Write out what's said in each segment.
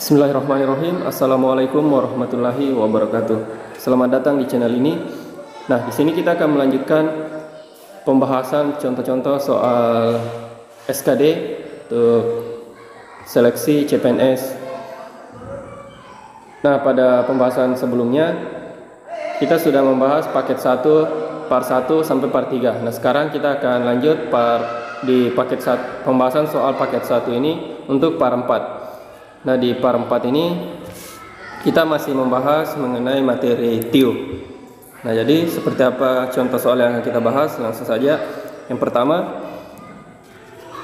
Bismillahirrahmanirrahim. Assalamualaikum warahmatullahi wabarakatuh. Selamat datang di channel ini. Nah, di sini kita akan melanjutkan pembahasan contoh-contoh soal SKD untuk seleksi CPNS. Nah, pada pembahasan sebelumnya kita sudah membahas paket 1, part 1 sampai part 3. Nah, sekarang kita akan lanjut di paket 1, pembahasan soal paket 1 ini untuk part 4. Nah, di part 4 ini kita masih membahas mengenai materi TIO. Nah, jadi seperti apa contoh soal yang akan kita bahas? Langsung saja. Yang pertama,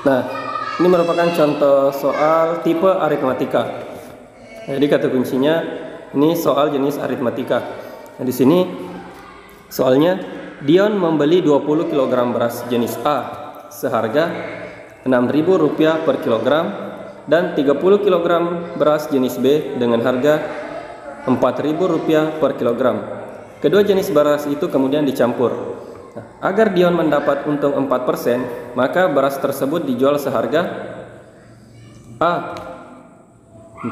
nah, ini merupakan contoh soal tipe aritmatika. Jadi kata kuncinya ini soal jenis aritmatika. Nah, di sini soalnya Dion membeli 20 kg beras jenis A seharga Rp6.000 per kilogram dan 30 kg beras jenis B dengan harga Rp4.000 per kilogram. Kedua jenis beras itu kemudian dicampur. Nah, agar Dion mendapat untung 4%, maka beras tersebut dijual seharga A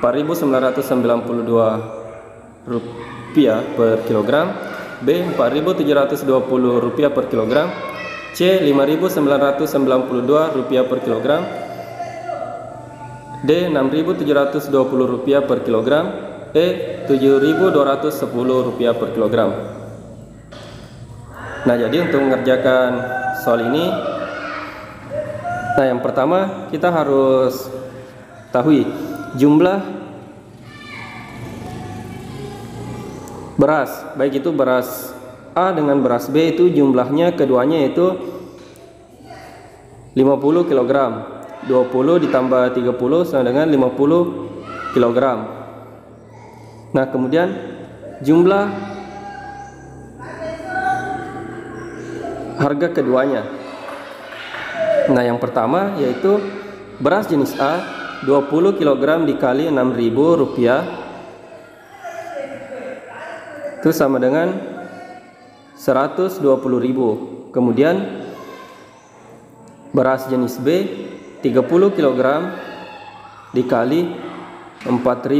Rp4.992 per kilogram, B Rp4.720 per kilogram, C Rp5.992 per kilogram, D Rp6.720 per kilogram, E Rp7.210 per kilogram. Nah, jadi untuk mengerjakan soal ini, nah yang pertama kita harus ketahui jumlah beras, baik itu beras A dengan beras B itu jumlahnya keduanya itu 50 kg. 20 ditambah 30 sama dengan 50 kg. Nah, kemudian jumlah harga keduanya. Nah, yang pertama yaitu beras jenis A 20 kg dikali Rp6.000 itu sama dengan Rp120.000. Kemudian beras jenis B 30 kg dikali Rp4.000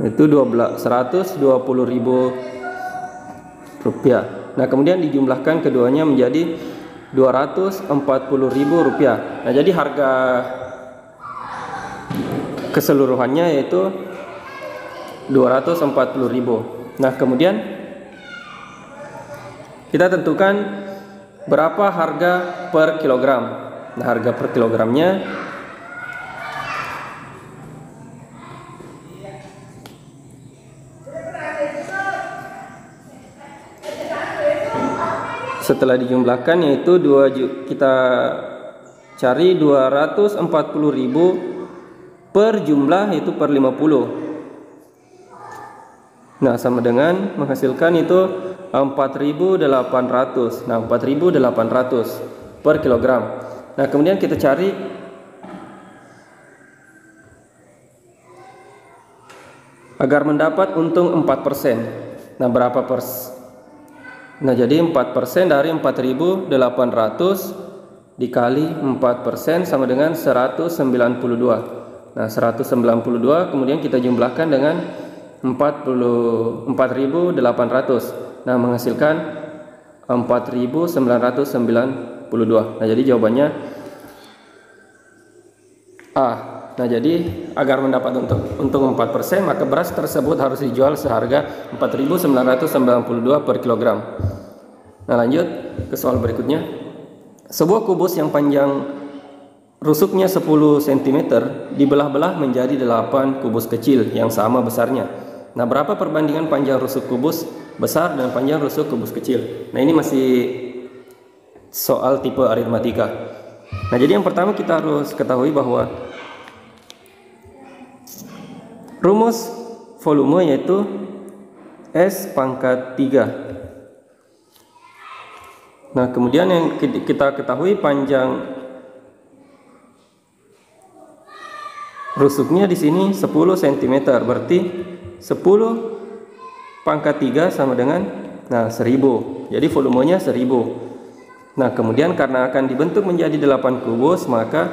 itu Rp120.000. Nah, kemudian dijumlahkan keduanya menjadi Rp240.000. Nah, jadi harga keseluruhannya yaitu Rp240.000. Nah, kemudian kita tentukan berapa harga per kilogram. Nah, harga per kilogramnya setelah dijumlahkan yaitu kita cari 240.000 per jumlah itu per 50. Nah, sama dengan menghasilkan itu 4.800. Nah, 4.800 per kilogram. Nah, kemudian kita cari agar mendapat untung 4%. Nah, berapa persen? Nah, jadi 4% dari 4.800 dikali 4% sama dengan 192. Nah, 192 kemudian kita jumlahkan dengan 4.800. Nah, menghasilkan 4.992. Nah, jadi jawabannya A. Nah, jadi agar mendapat untung 4%, maka beras tersebut harus dijual seharga Rp4.992 per kilogram. Nah, lanjut ke soal berikutnya. Sebuah kubus yang panjang rusuknya 10 cm dibelah-belah menjadi 8 kubus kecil yang sama besarnya. Nah, berapa perbandingan panjang rusuk kubus besar dan panjang rusuk kubus kecil? Nah, ini masih soal tipe aritmatika. Nah, jadi yang pertama kita harus ketahui bahwa rumus volume yaitu S pangkat 3. Nah, kemudian yang kita ketahui panjang rusuknya di sini 10 cm, berarti 10 pangkat 3 sama dengan 1000. Jadi volumenya 1000. Nah, kemudian karena akan dibentuk menjadi 8 kubus, maka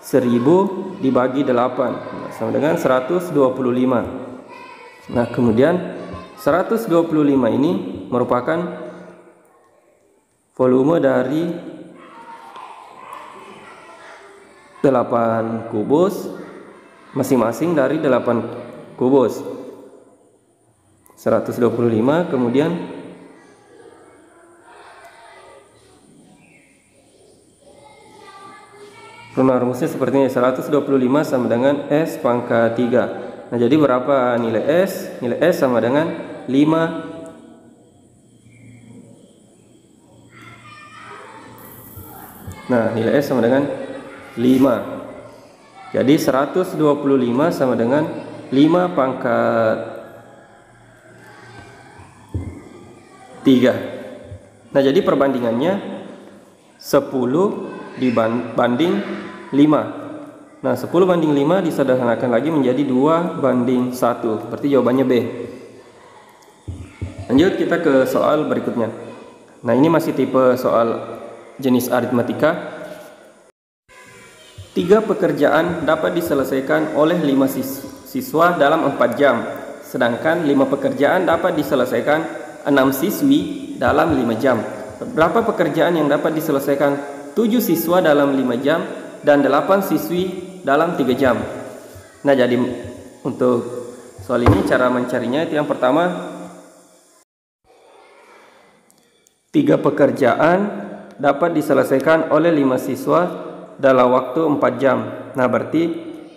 1000 dibagi 8 sama dengan 125. Nah, kemudian 125 ini merupakan volume dari 8 kubus, masing-masing dari 8 kubus. 125, kemudian rumusnya seperti ini. 125 sama dengan S pangkat 3. Nah, jadi berapa nilai S? Nilai S sama dengan 5. Nah, nilai S sama dengan 5. Jadi 125 sama dengan 5 pangkat 3. Nah, jadi perbandingannya 10 dibanding 5. Nah, 10 banding 5 disederhanakan lagi menjadi 2:1. Berarti jawabannya B. Lanjut kita ke soal berikutnya. Nah, ini masih tipe soal jenis aritmatika. 3 pekerjaan dapat diselesaikan oleh 5 siswa dalam 4 jam. Sedangkan 5 pekerjaan dapat diselesaikan 6 siswi dalam 5 jam. Berapa pekerjaan yang dapat diselesaikan 7 siswa dalam 5 jam dan 8 siswi dalam 3 jam. Nah, jadi untuk soal ini cara mencarinya itu yang pertama, 3 pekerjaan dapat diselesaikan oleh 5 siswa dalam waktu 4 jam. Nah, berarti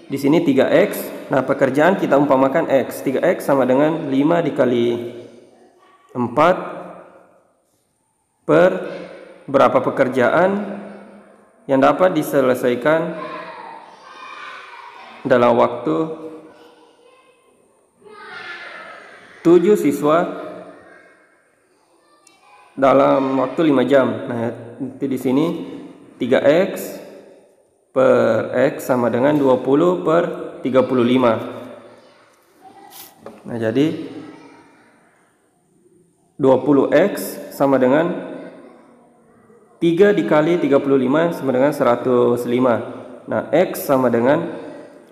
di sini 3x. Nah, pekerjaan kita umpamakan x. 3x sama dengan 5 dikali 4 per berapa pekerjaan yang dapat diselesaikan dalam waktu 7 siswa dalam waktu 5 jam. Nah, itu di sini 3x per x sama dengan 20 per 35. Nah, jadi 20x sama dengan 3 dikali 35 sama dengan 105. Nah, x sama dengan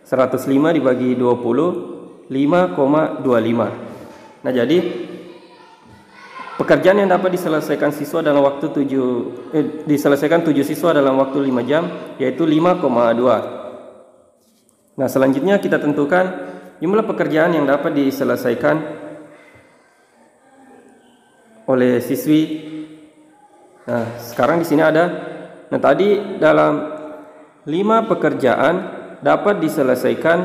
105 dibagi 20, 5,25. Nah, jadi pekerjaan yang dapat diselesaikan siswa dalam waktu 7 siswa dalam waktu 5 jam yaitu 5,2. Nah, selanjutnya kita tentukan jumlah pekerjaan yang dapat diselesaikan oleh siswi. Nah, sekarang di sini ada, nah tadi dalam 5 pekerjaan dapat diselesaikan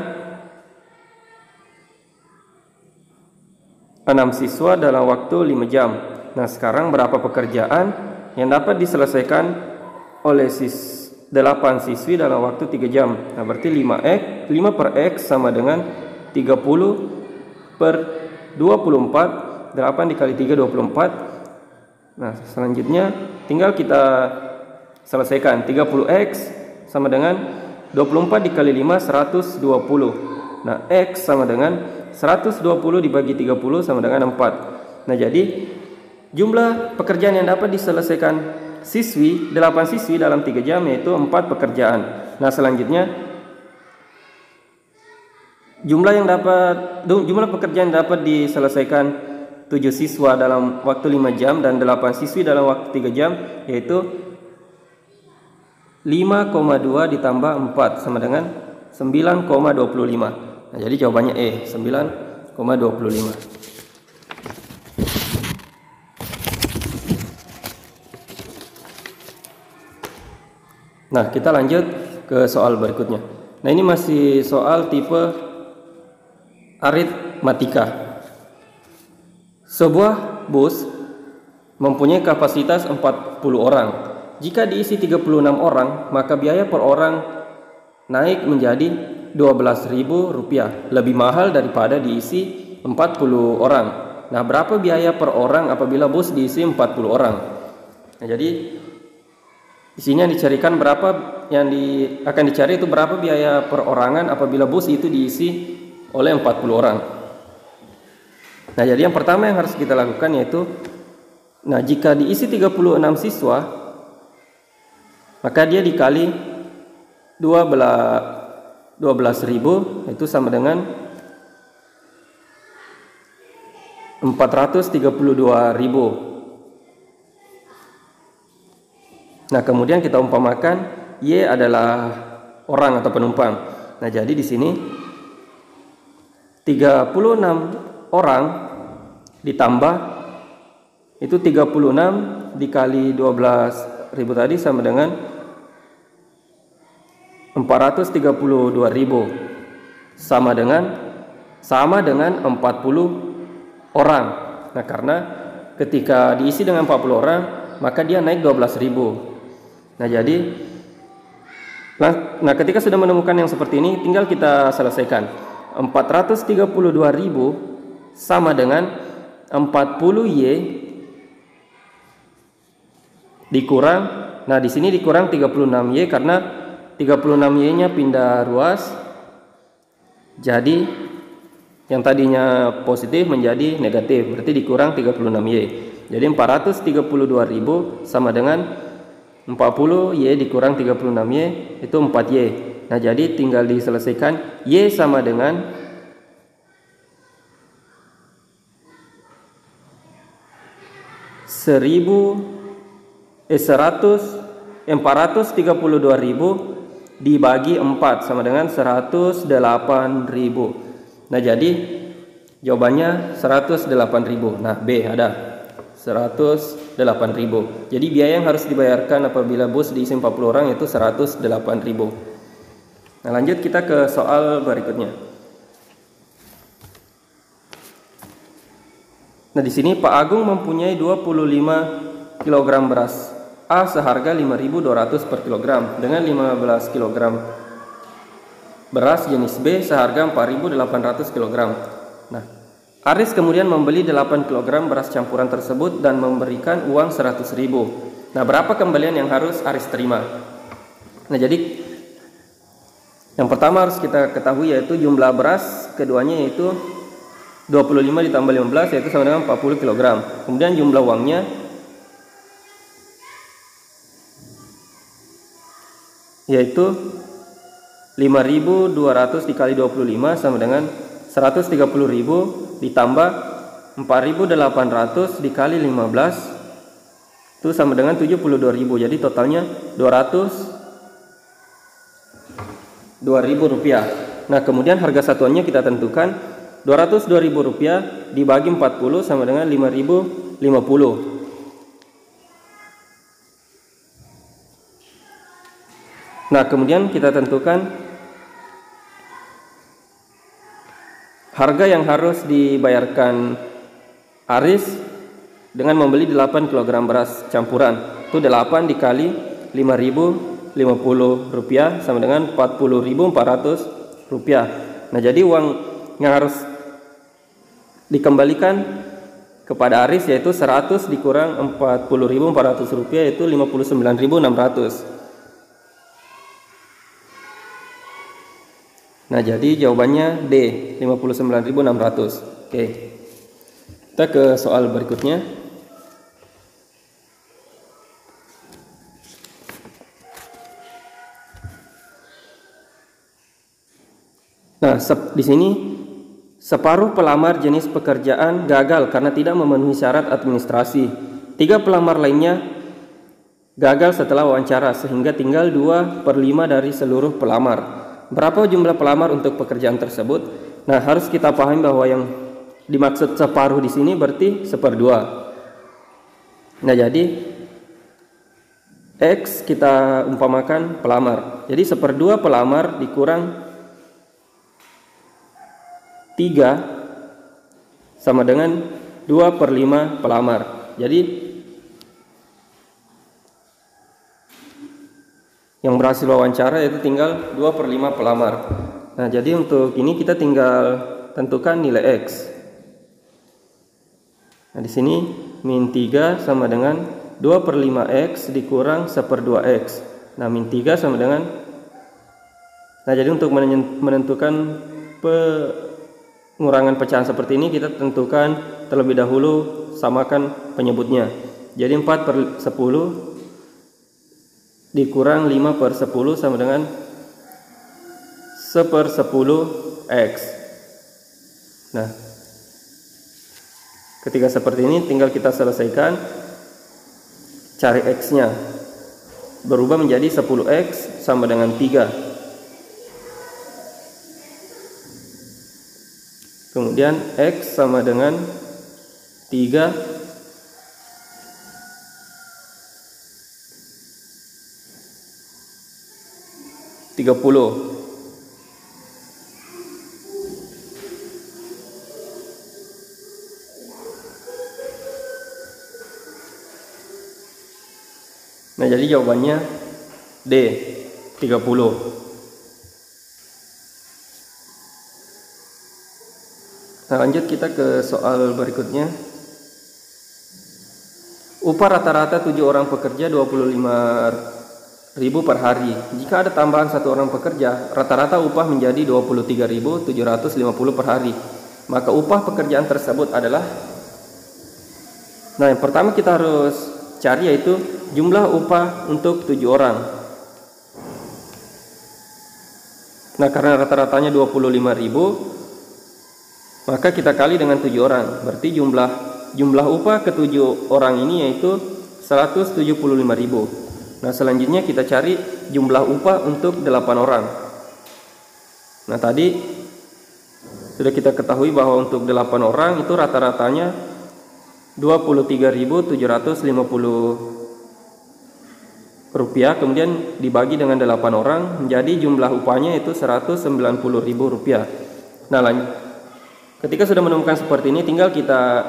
6 siswa dalam waktu 5 jam. Nah, sekarang berapa pekerjaan yang dapat diselesaikan oleh 8 siswi dalam waktu 3 jam? Nah, berarti 5 per x sama dengan 30 per 24. 8 dikali 3, 24. Nah, selanjutnya tinggal kita selesaikan. 30x sama dengan 24 dikali 5, 120. Nah, x sama dengan 120 dibagi 30 sama dengan 4. Nah, jadi jumlah pekerjaan yang dapat diselesaikan 8 siswi dalam 3 jam yaitu 4 pekerjaan. Nah, selanjutnya jumlah pekerjaan yang dapat diselesaikan 7 siswa dalam waktu 5 jam dan 8 siswi dalam waktu 3 jam yaitu 5,2 ditambah 4 sama dengan 9,25. Nah, jadi jawabannya E, 9,25. Nah, kita lanjut ke soal berikutnya. Nah, ini masih soal tipe aritmatika. Sebuah bus mempunyai kapasitas 40 orang. Jika diisi 36 orang, maka biaya per orang naik menjadi Rp12.000, lebih mahal daripada diisi 40 orang. Nah, berapa biaya per orang apabila bus diisi 40 orang? Nah, jadi di sini yang dicarikan akan dicari itu berapa biaya perorangan apabila bus itu diisi oleh 40 orang. Nah, jadi yang pertama yang harus kita lakukan yaitu, nah, jika diisi 36 siswa, maka dia dikali 12.000 itu sama dengan 432.000. Nah, kemudian kita umpamakan Y adalah orang atau penumpang. Nah, jadi di sini 36 orang ditambah itu 36 dikali 12.000 tadi sama dengan 432.000 sama dengan 40 orang. Nah, karena ketika diisi dengan 40 orang maka dia naik 12.000. Nah, ketika sudah menemukan yang seperti ini, tinggal kita selesaikan. 432.000 sama dengan 40Y dikurang. Nah, di sini dikurang 36Y karena 36Y-nya pindah ruas. Jadi yang tadinya positif menjadi negatif, berarti dikurang 36Y. Jadi 432.000 sama dengan 40Y dikurang 36Y itu 4Y. Nah, jadi tinggal diselesaikan. Y sama dengan 432.000 dibagi 4 sama dengan 108.000. Nah, jadi jawabannya 108.000. Nah, B ada 108.000. Jadi biaya yang harus dibayarkan apabila bus diisi 40 orang itu 108.000. Nah, lanjut kita ke soal berikutnya. Nah, di sini Pak Agung mempunyai 25 kg beras A seharga 5.200 per kilogram dengan 15 kg beras jenis B seharga 4.800 kg. Nah, Aris kemudian membeli 8 kg beras campuran tersebut dan memberikan uang 100.000. Nah, berapa kembalian yang harus Aris terima? Nah, jadi yang pertama harus kita ketahui yaitu jumlah beras keduanya yaitu 25 ditambah 15 yaitu sama dengan 40 kg. Kemudian jumlah uangnya yaitu 5.200 dikali 25 sama dengan 130.000 ditambah 4.800 dikali 15 itu sama dengan 72.000. Jadi totalnya 202.000 rupiah. Nah, kemudian harga satuannya kita tentukan 202.000 rupiah dibagi 40 sama dengan 5.050. Nah, kemudian kita tentukan harga yang harus dibayarkan Aris dengan membeli 8 kg beras campuran. Itu 8 dikali 5.050 rupiah sama dengan 40.400 rupiah. Nah, jadi uang yang harus dikembalikan kepada Aris yaitu 100 dikurang 40.400 rupiah yaitu 59.600. Nah, jadi jawabannya D, 59.600. Oke. Kita ke soal berikutnya. Nah, di sini separuh pelamar jenis pekerjaan gagal karena tidak memenuhi syarat administrasi. 3 pelamar lainnya gagal setelah wawancara sehingga tinggal 2/5 dari seluruh pelamar. Berapa jumlah pelamar untuk pekerjaan tersebut? Nah, harus kita pahami bahwa yang dimaksud separuh di sini berarti 1/2. Nah, jadi X kita umpamakan pelamar. Jadi 1/2 pelamar dikurang 3 sama dengan 2/5 pelamar. Jadi yang berhasil wawancara itu tinggal 2/5 pelamar. Nah, jadi untuk ini kita tinggal tentukan nilai X. Nah, di sini min 3 sama dengan 2/5X dikurang 1/2X. Nah, min 3 sama dengan. Nah, jadi untuk menentukan pengurangan pecahan seperti ini kita tentukan terlebih dahulu samakan penyebutnya. Jadi 4/10 dikurang 5/10 sama dengan 1/10 X. Nah, ketika seperti ini tinggal kita selesaikan, cari X-nya. Berubah menjadi 10X sama dengan 3. Kemudian X sama dengan 3 30. Nah, jadi jawabannya D, 30. Nah, lanjut kita ke soal berikutnya. Upah rata-rata 7 orang pekerja 25.000 per hari. Jika ada tambahan 1 orang pekerja, rata-rata upah menjadi 23.750 per hari. Maka upah pekerjaan tersebut adalah, nah, yang pertama kita harus cari yaitu jumlah upah untuk 7 orang. Nah, karena rata-ratanya 25.000, maka kita kali dengan 7 orang. Berarti jumlah upah ke 7 orang ini yaitu 175.000. Nah, selanjutnya kita cari jumlah upah untuk 8 orang. Nah, tadi sudah kita ketahui bahwa untuk 8 orang itu rata-ratanya 23.750 rupiah, kemudian dibagi dengan 8 orang menjadi jumlah upahnya itu 190.000 rupiah. Nah, ketika sudah menemukan seperti ini, tinggal kita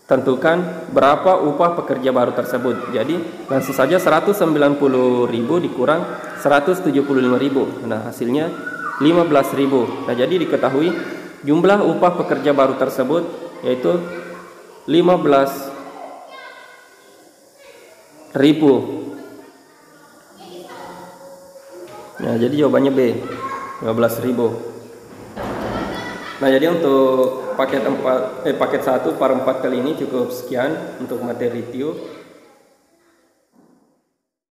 tentukan berapa upah pekerja baru tersebut. Jadi langsung saja 190.000 dikurang 175.000. Nah, hasilnya 15.000. Nah, jadi diketahui jumlah upah pekerja baru tersebut yaitu 15.000. Nah, jadi jawabannya B, 15.000. Nah, jadi untuk paket 1/4 kali ini cukup sekian untuk materi TIO.